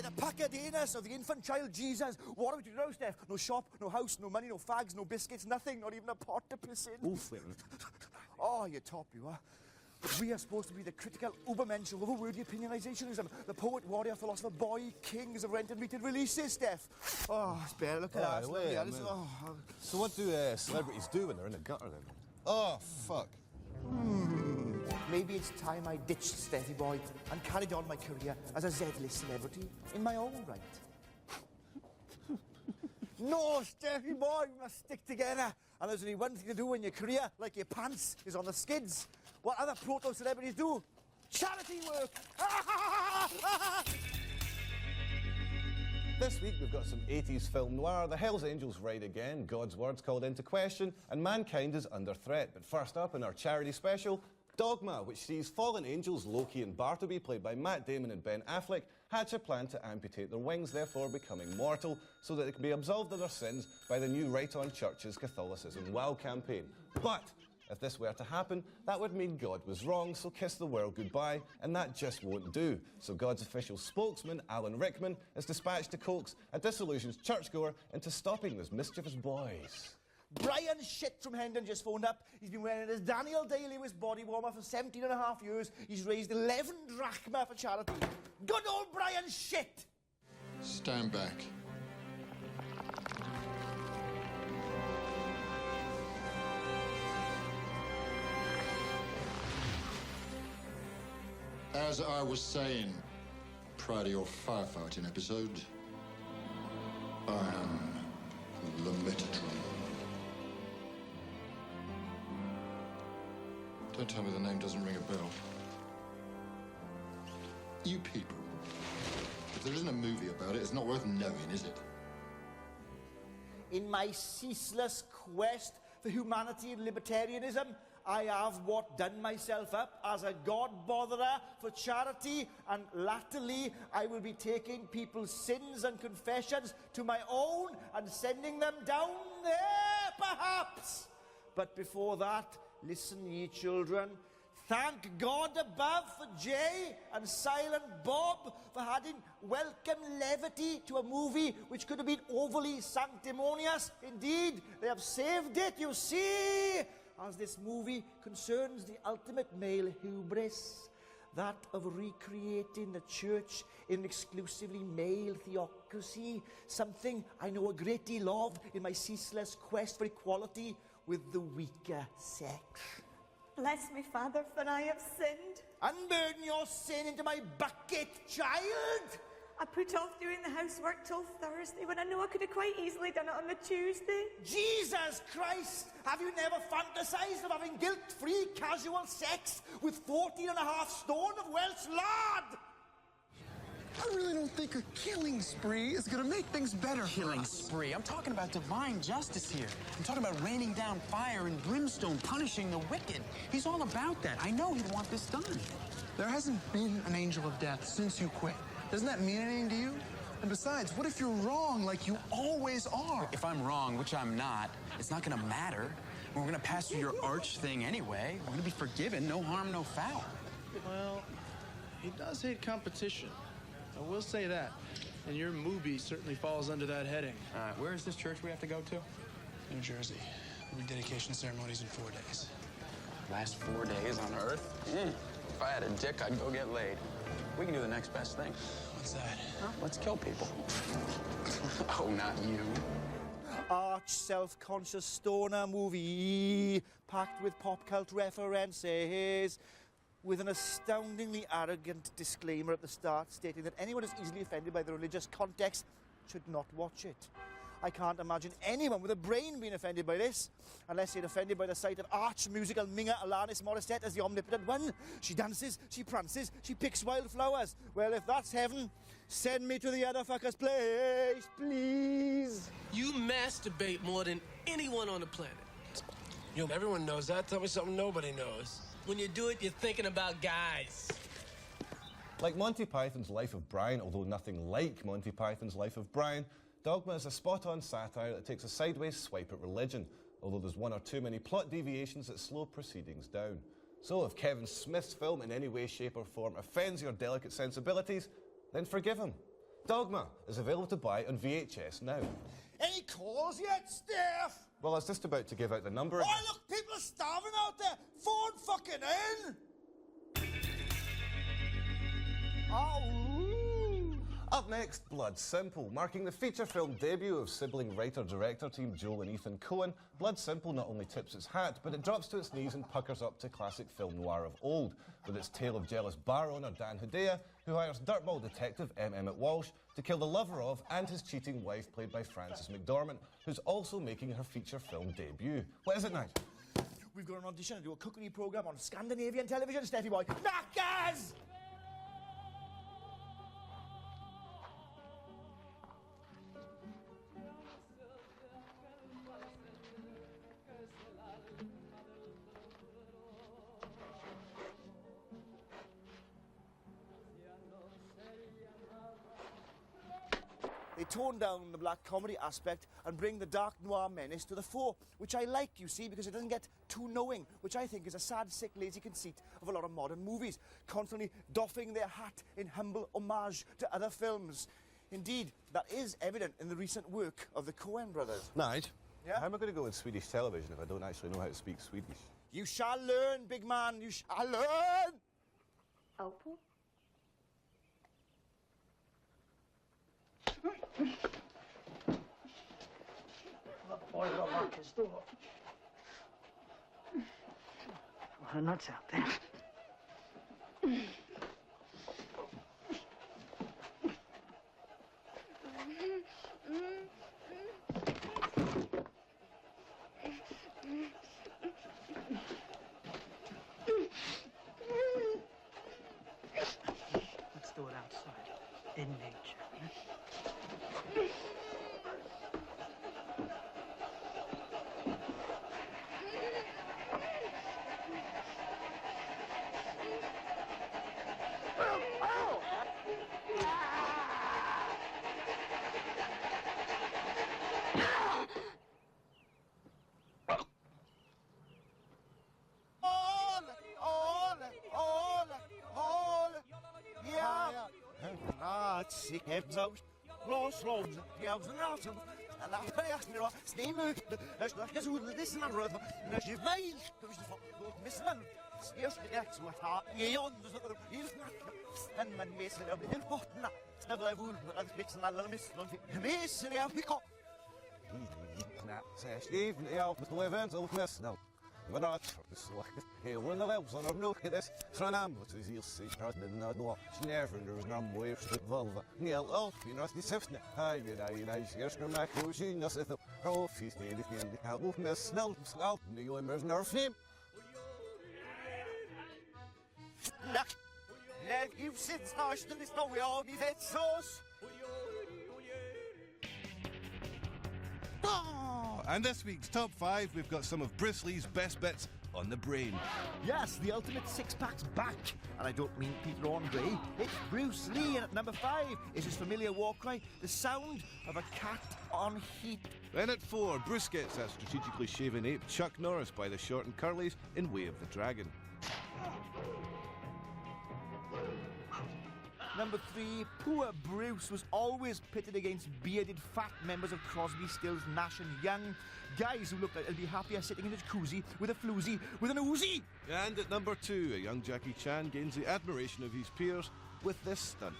the Pacadenas of the infant child Jesus. What are we to do now, Steph? No shop, no house, no money, no fags, no biscuits, nothing, not even a pot to piss in. Oof, wait a minute. Oh, you top, you are. We are supposed to be the critical Ubermensch of overwordy opinionationism, the poet, warrior, philosopher, boy, kings of rented metered releases, Steph. Oh, it's better. Look at that. Wait a minute. So what do celebrities do when they're in the gutter then? Oh, fuck. Maybe it's time I ditched Steffi boy and carried on my career as a Z-list celebrity in my own right. No, Steffi boy, we must stick together. And there's only one thing to do when your career, like your pants, is on the skids. What other proto-celebrities do? Charity work! This week we've got some 80s film noir, the Hells Angels ride again, God's word's called into question, and mankind is under threat. But first up in our charity special, Dogma, which sees fallen angels Loki and Bartleby, played by Matt Damon and Ben Affleck, hatch a plan to amputate their wings, therefore becoming mortal, so that they can be absolved of their sins by the new Right On Church's Catholicism WOW campaign. But if this were to happen, that would mean God was wrong, so kiss the world goodbye, and that just won't do. So God's official spokesman, Alan Rickman, is dispatched to coax a disillusioned churchgoer into stopping those mischievous boys. Brian Shit from Hendon just phoned up. He's been wearing his Daniel Day-Lewis body warmer for 17 and a half years. He's raised 11 drachma for charity. Good old Brian Shit! Stand back. As I was saying, prior to your firefighting episode, I am the Metatron. Don't tell me the name doesn't ring a bell. You people, if there isn't a movie about it, it's not worth knowing, is it? In my ceaseless quest for humanity and libertarianism, I have done myself up as a God-botherer for charity, and latterly I will be taking people's sins and confessions to my own and sending them down there, perhaps. But before that, listen, ye children. Thank God above for Jay and Silent Bob for adding welcome levity to a movie which could have been overly sanctimonious. Indeed, they have saved it, you see, as this movie concerns the ultimate male hubris, that of recreating the church in exclusively male theocracy, something I know a great deal of in my ceaseless quest for equality with the weaker sex. Bless me, Father, for I have sinned. Unburden your sin into my bucket, child! I put off doing the housework till Thursday when I know I could have quite easily done it on the Tuesday. Jesus Christ! Have you never fantasized of having guilt-free casual sex with 14 and a half stone of Welsh lard? I really don't think a killing spree is gonna make things better. Killing spree? I'm talking about divine justice here. I'm talking about raining down fire and brimstone, punishing the wicked. He's all about that. I know he'd want this done. There hasn't been an angel of death since you quit. Doesn't that mean anything to you? And besides, what if you're wrong like you always are? If I'm wrong, which I'm not, it's not gonna matter. We're gonna pass through your arch thing anyway. We're gonna be forgiven. No harm, no foul. Well, he does hate competition. I will say that. And your movie certainly falls under that heading. All right, where is this church we have to go to? New Jersey. The rededication ceremony's in 4 days. Last 4 days on Earth? If I had a dick, I'd go get laid. We can do the next best thing. What's that? Huh? Let's kill people. Oh, not you. Arch self-conscious stoner movie packed with pop cult references, with an astoundingly arrogant disclaimer at the start stating that anyone who's easily offended by the religious context should not watch it. I can't imagine anyone with a brain being offended by this, unless they're offended by the sight of arch musical minger Alanis Morissette as the omnipotent one. She dances, she prances, she picks wildflowers. Well, if that's heaven, send me to the other fucker's place, please. You masturbate more than anyone on the planet. You know, everyone knows that. Tell me something nobody knows. When you do it, you're thinking about guys. Like Monty Python's Life of Brian, although nothing like Monty Python's Life of Brian, Dogma is a spot-on satire that takes a sideways swipe at religion, although there's one or too many plot deviations that slow proceedings down. So if Kevin Smith's film in any way, shape or form offends your delicate sensibilities, then forgive him. Dogma is available to buy on VHS now. Any calls yet, Steph? Well, I was just about to give out the number. Oh, look, people are starving out there. Phone fucking in. Oh. Up next, Blood Simple. Marking the feature film debut of sibling writer-director team Joel and Ethan Coen, Blood Simple not only tips its hat, but it drops to its knees and puckers up to classic film noir of old, with its tale of jealous bar owner Dan Hedaya, who hires dirtball detective M. Emmett Walsh to kill the lover of and his cheating wife, played by Frances McDormand, who's also making her feature film debut. What is it now? We've got an audition to do a cookery programme on Scandinavian television, Steffi boy. Knackers! They tone down the black comedy aspect and bring the dark noir menace to the fore, which I like, you see, because it doesn't get too knowing, which I think is a sad, sick, lazy conceit of a lot of modern movies, constantly doffing their hat in humble homage to other films. Indeed, that is evident in the recent work of the Coen brothers. Nige, Yeah? how am I going to go with Swedish television if I don't actually know how to speak Swedish? You shall learn, big man, you shall learn! Opal? Boy, got locked his door. Well, her nuts out there. Let's do it outside, in nature. Maar dat is heel in de wel, zonder nog is Franam, wat is hier zeker de nadlo, snerven, er is nog mooier stuk valve. Heel al, je nog die zefne. Hij is eerst naar mij gezien, dat is het hoofd, die ik hoef me snel schaal, nu je immers naar hem. Leg you sits national is no way all die vet sauce. And this week's top 5, we've got some of Bruce Lee's best bits on the brain. Yes, the ultimate six-pack's back. And I don't mean Peter Andre. It's Bruce Lee, and at number 5 is his familiar war cry, the sound of a cat on heat. Then at 4, Bruce gets that strategically shaven ape Chuck Norris by the short and curlies in Way of the Dragon. Number 3, poor Bruce was always pitted against bearded fat members of Crosby, Stills, Nash and Young. Guys who looked like they'd be happier sitting in a jacuzzi with a floozy with an Uzi. And at number 2, a young Jackie Chan gains the admiration of his peers with this stunt.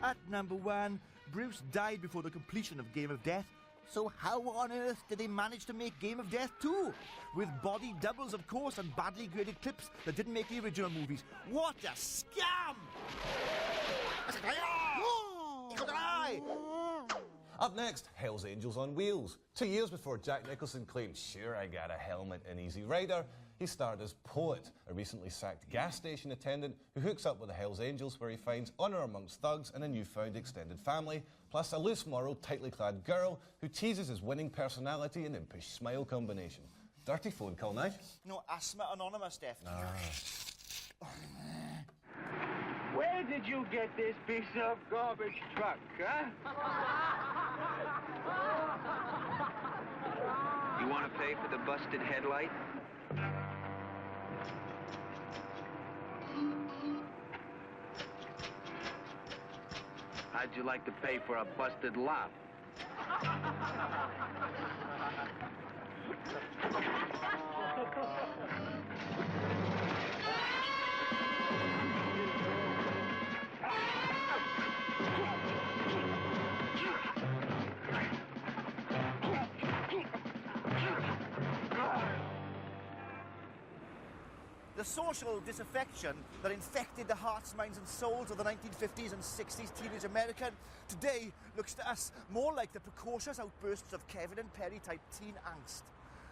At number 1, Bruce died before the completion of Game of Death. So how on earth did they manage to make Game of Death 2? With body doubles, of course, and badly graded clips that didn't make the original movies. What a scam! Up next, Hell's Angels on Wheels. 2 years before Jack Nicholson claimed, "Sure, I got a helmet in Easy Rider," he starred as Poet, a recently sacked gas station attendant who hooks up with the Hell's Angels, where he finds honour amongst thugs and a newfound extended family, plus a loose-moral, tightly clad girl who teases his winning personality and impish smile combination. Dirty phone call, now. No, Asthma Anonymous, Steph. Where did you get this piece of garbage truck, huh? You want to pay for the busted headlight? How'd you like to pay for a busted lot? The social disaffection that infected the hearts, minds and souls of the 1950s and 60s teenage American today looks to us more like the precocious outbursts of Kevin and Perry type teen angst.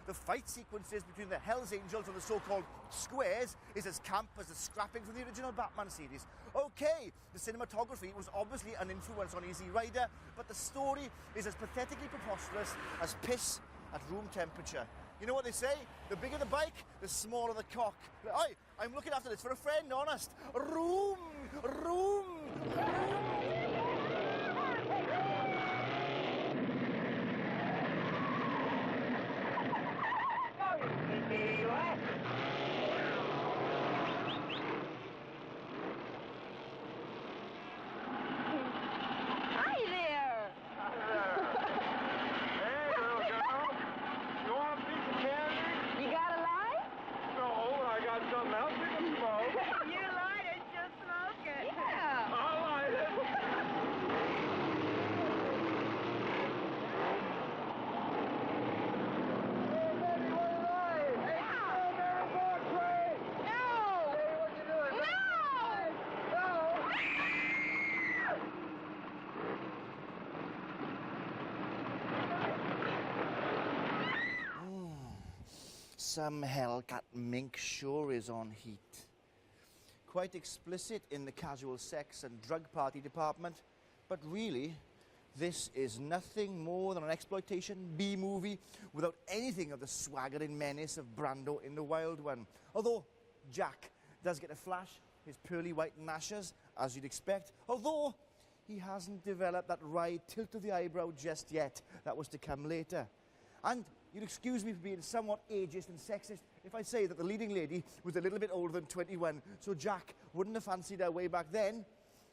The fight sequences between the Hells Angels and the so-called squares is as camp as the scrapping from the original Batman series. Okay, the cinematography was obviously an influence on Easy Rider, but the story is as pathetically preposterous as piss at room temperature. You know what they say? The bigger the bike, the smaller the cock. I'm looking after this for a friend, honest. Room! Room! Hi there! Hey, little girl. You want a piece of candy? You got a light? No, I got something else we can smoke. You light it, just smoke it. Yeah. I'll light it. Some hellcat mink sure is on heat. Quite explicit in the casual sex and drug party department, but really, this is nothing more than an exploitation B-movie without anything of the swaggering menace of Brando in The Wild One. Although Jack does get a flash, his pearly white gnashers, as you'd expect, although he hasn't developed that wry tilt of the eyebrow just yet. That was to come later. And you'd excuse me for being somewhat ageist and sexist if I say that the leading lady was a little bit older than 21, so Jack wouldn't have fancied her way back then,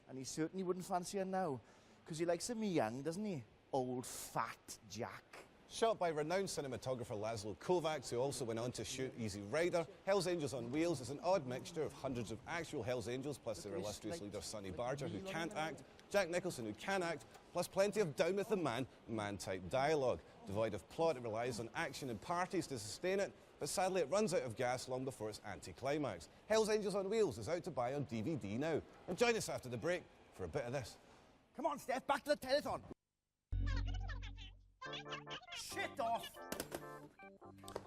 and he certainly wouldn't fancy her now, because he likes me young, doesn't he? Old fat Jack. Shot by renowned cinematographer Laszlo Kovacs, who also went on to shoot Easy Rider, Hells Angels on Wheels is an odd mixture of hundreds of actual Hells Angels, plus their illustrious leader Sonny Barger, who can't act, Jack Nicholson, who can act, plus plenty of down with the man-type dialogue. Devoid of plot, it relies on action and parties to sustain it, but sadly it runs out of gas long before its anti-climax. Hells Angels on Wheels is out to buy on DVD now. And join us after the break for a bit of this. Come on, Steph, back to the telethon. Shit off!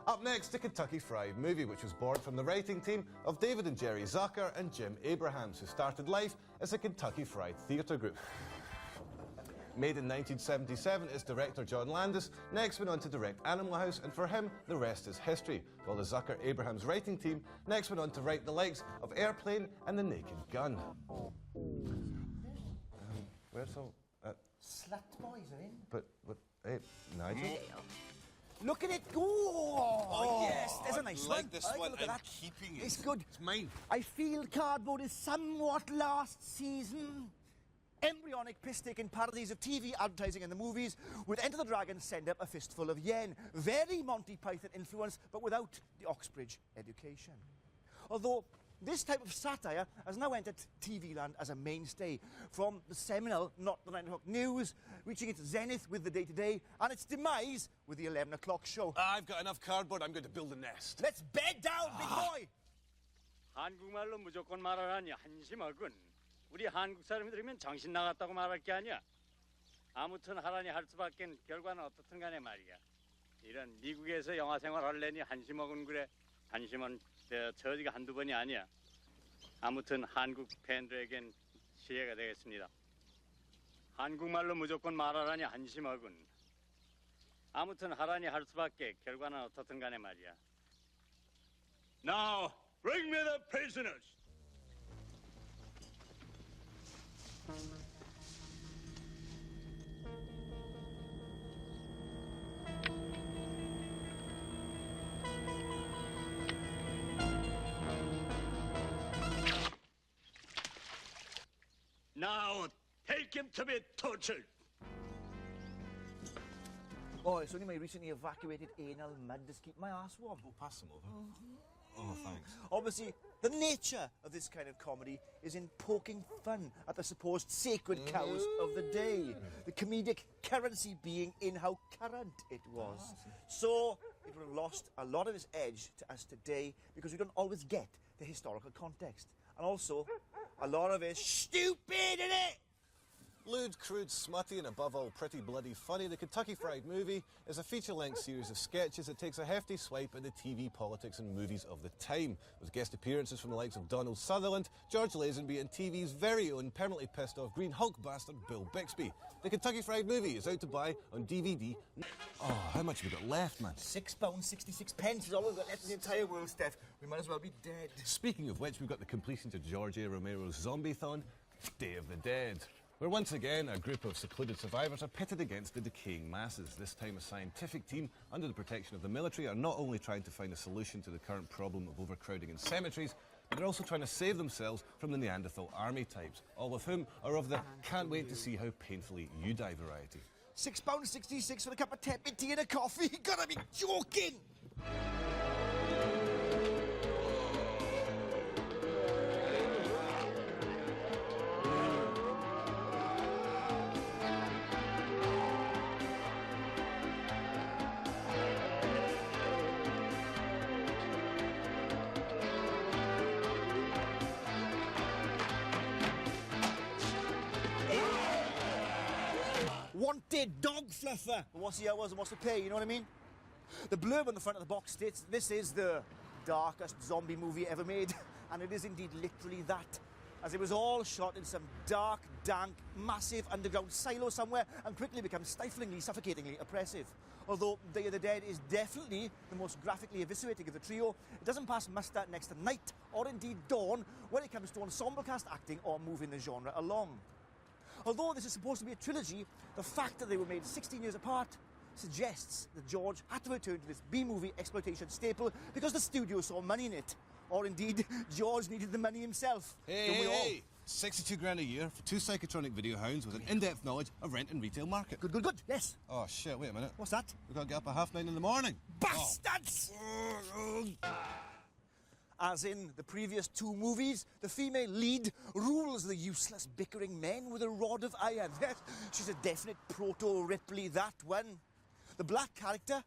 Up next, the Kentucky Fried Movie, which was born from the writing team of David and Jerry Zucker and Jim Abrahams, who started life as a Kentucky Fried Theatre group. Made in 1977, its director John Landis next went on to direct Animal House, and for him, the rest is history, while the Zucker-Abrahams writing team next went on to write the likes of Airplane and The Naked Gun. Where's all... Slut boys are in. But, hey, Nigel? Look at it go! Oh, yes, there's a nice one. I like this I like one. to look at I'm that. keeping it. It's good. It's mine. I feel cardboard is somewhat last season. Embryonic piss-taking parodies of TV advertising in the movies would Enter the Dragon send up a fistful of yen. Very Monty Python influence, but without the Oxbridge education. Although this type of satire has now entered TV land as a mainstay, from the seminal Not the 9 o'clock news, reaching its zenith with the day-to-day, and its demise with the 11 o'clock show. I've got enough cardboard. I'm going to build a nest. Let's bed down, big boy! 한국말로 무조건 말하라니 한심하군. 우리 한국 사람이 들으면 정신 나갔다고 말할 게 아니야. 아무튼 하라니 할 수밖엔 결과는 어떻든 간에 말이야. 이런 미국에서 영화 생활 할래니 한심하군 그래. 한심은 처지가 한두 번이 아니야. 아무튼 한국 팬들에겐 시혜가 되겠습니다. 한국말로 무조건 말하라니 한심하군. 아무튼 하라니 할 수밖에 결과는 어떻든 간에 말이야. Now, bring me the prisoners. Now, take Take him to be tortured. Oh, it's only my recently evacuated anal mud to keep my ass warm. Oh, pass them over. Oh, thanks. Obviously, the nature of this kind of comedy is in poking fun at the supposed sacred cows of the day. The comedic currency being in how current it was. So, it would have lost a lot of its edge to us today because we don't always get the historical context. And also, a lot of it's stupid, innit? Lewd, crude, smutty, and above all, pretty bloody funny, the Kentucky Fried Movie is a feature-length series of sketches that takes a hefty swipe at the TV, politics and movies of the time, with guest appearances from the likes of Donald Sutherland, George Lazenby and TV's very own permanently pissed off green Hulk bastard Bill Bixby. The Kentucky Fried Movie is out to buy on DVD. Oh, how much have we got left, man? £6.66 is all we've got left in the entire world, Steph. We might as well be dead. Speaking of which, we've got the completion to George A. Romero's Zombie-thon, Day of the Dead, where once again a group of secluded survivors are pitted against the decaying masses. This time a scientific team under the protection of the military are not only trying to find a solution to the current problem of overcrowding in cemeteries, but they're also trying to save themselves from the Neanderthal army types, all of whom are of the can't wait to see how painfully you die variety. £6.66 for a cup of tepid tea and a coffee? You gotta be joking! Wanted dog fluffer. What's the hours and what's the pay, you know what I mean? The blurb on the front of the box states, this is the darkest zombie movie ever made. And it is indeed literally that. As it was all shot in some dark, dank, massive underground silo somewhere and quickly becomes stiflingly, suffocatingly oppressive. Although Day of the Dead is definitely the most graphically eviscerating of the trio, it doesn't pass muster next to Night or indeed Dawn when it comes to ensemble cast acting or moving the genre along. Although this is supposed to be a trilogy, the fact that they were made 16 years apart suggests that George had to return to this B-movie exploitation staple because the studio saw money in it. Or indeed, George needed the money himself. Hey, 62 grand a year for 2 psychotronic video hounds with an in-depth knowledge of rent and retail market. Good, yes. Oh, shit, wait a minute. What's that? We've got to get up at 9:30 in the morning. Bastards! As in the previous 2 movies, the female lead rules the useless, bickering men with a rod of iron. She's a definite proto-Ripley, that one. The black character,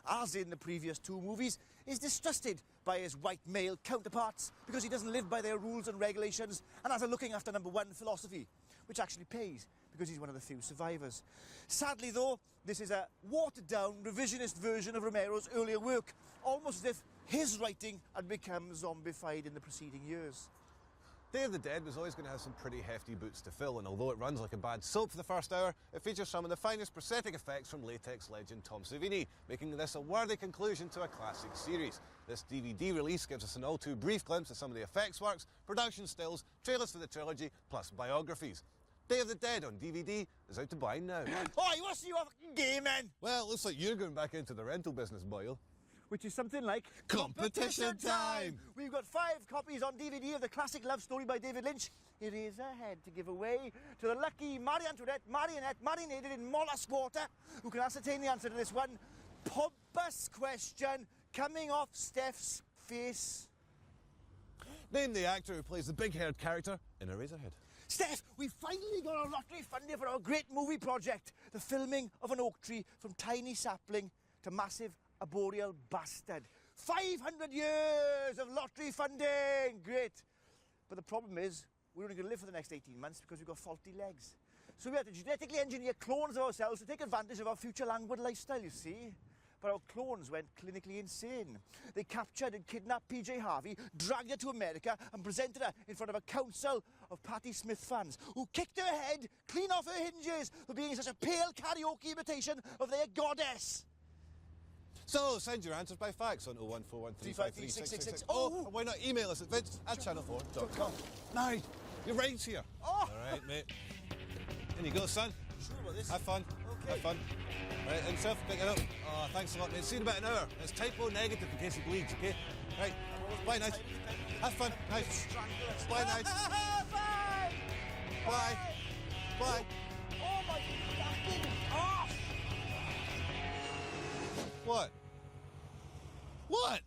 as in the previous 2 movies, is distrusted by his white male counterparts because he doesn't live by their rules and regulations and has a looking after number 1 philosophy, which actually pays because he's one of the few survivors. Sadly, though, this is a watered-down, revisionist version of Romero's earlier work, almost as if his writing had become zombified in the preceding years. Day of the Dead was always going to have some pretty hefty boots to fill, and although it runs like a bad soap for the first hour, it features some of the finest prosthetic effects from latex legend Tom Savini, making this a worthy conclusion to a classic series. This DVD release gives us an all too brief glimpse of some of the effects works, production stills, trailers for the trilogy, plus biographies. Day of the Dead on DVD is out to buy now. Oi, what's you fucking gay, man? Well, looks like you're going back into the rental business, Boyle. Which is something like Competition time! We've got 5 copies on DVD of the classic love story by David Lynch. Here is a head to give away to the lucky Marie Antoinette marionette marinated in mollusk water who can ascertain the answer to this one pompous question coming off Steph's face. Name the actor who plays the big-haired character in Eraserhead. Steph, we finally got our lottery funding for our great movie project. The filming of an oak tree from tiny sapling to massive arboreal bastard. 500 years of lottery funding! Great. But the problem is, we're only going to live for the next 18 months because we've got faulty legs. So we had to genetically engineer clones of ourselves to take advantage of our future languid lifestyle, you see. But our clones went clinically insane. They captured and kidnapped PJ Harvey, dragged her to America and presented her in front of a council of Patti Smith fans who kicked her head clean off her hinges for being such a pale karaoke imitation of their goddess. So, send your answers by fax on 01413536666. Oh, and why not email us at vids@channel4.com. Now, your rain's here. Oh. All right, mate. In you go, son. Sure about this? Have fun. Okay. Have fun. Right, and self, pick it up. Oh, thanks a lot, mate. See you in about an hour. It's typo negative in case it bleeds, okay? Right. Bye, night. Have fun. Night. Bye, night. Bye! Bye. Bye. What? What?